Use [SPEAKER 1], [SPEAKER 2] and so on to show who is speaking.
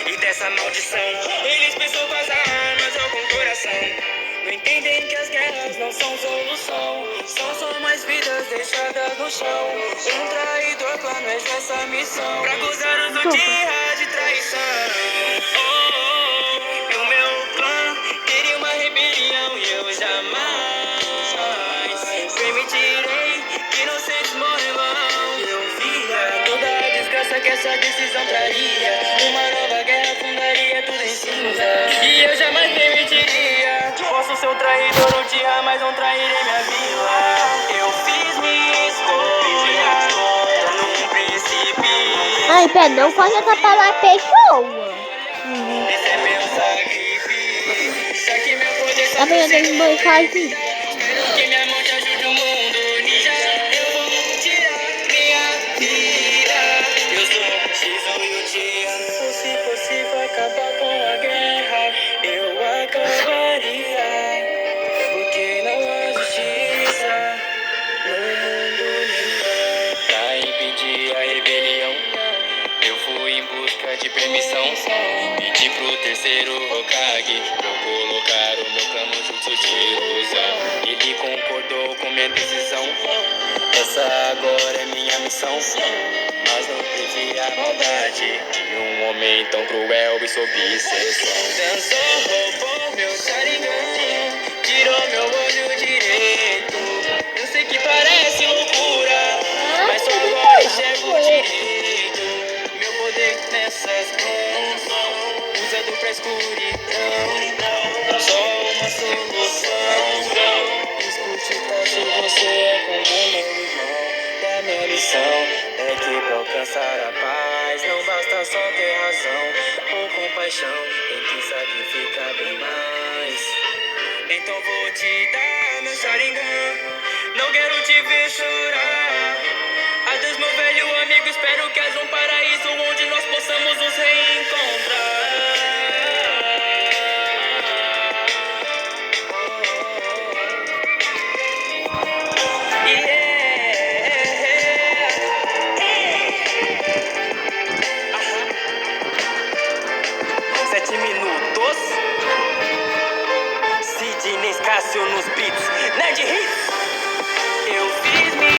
[SPEAKER 1] e dessa maldição. Eles pensam com as armas ou com o coração. Não entendem que as guerras não são solução. São mais vidas deixadas no chão. Um traidor planeja essa missão pra acusar os do dia de traição. E o meu clã queria uma rebelião e eu jamais permitirei que inocentes morram. Eu via toda a desgraça que essa decisão traria. Uma nova guerra fundaria tudo em cinza. E eu jamais permitiria. Posso ser um traidor um dia, mas não trairei minha vila. Eu fiz minha escolha num precipício.
[SPEAKER 2] Ai, pera, não pode atrapalhar a pessoa.
[SPEAKER 1] Esse é meu sacrifício. Já que meu poder só
[SPEAKER 2] Amanhã tem um banho sozinho.
[SPEAKER 1] espero que minha mão te ajude o mundo ninja. Eu vou tirar minha vida. Eu sou Shizu Yuuchiya. Se fosse possível acabar com a guerra, eu acabaria. Porque não há justiça no mundo ninja. Pra impedir a rebelião, eu fui em busca de permissão. Pedi pro terceiro Hokage pra eu colocar o meu clã no jutsu de ilusão. Ele concordou com minha decisão. Essa agora é minha missão. Mas não teve a maldade de um homem tão cruel e sob exceção. Dançou, roubou meu Sharingan, tirou meu olho direito. Eu sei que parece loucura, mas só agora enxergo direito. Meu poder nessas mãos, usado pra escuridão. Só uma solução. Escute, posso, você é como meu irmão. E a minha missão é que pra alcançar a paz não basta só ter razão ou compaixão, tem que sacrificar bem mais. Então vou te dar meu Sharingan, não quero te ver chorar. Adeus meu velho amigo, espero que haja um paraíso onde nós possamos nos reencontrar. Yeah. 7 minutos. Sidney Cássio nos beats, Nerd Hits. Eu fiz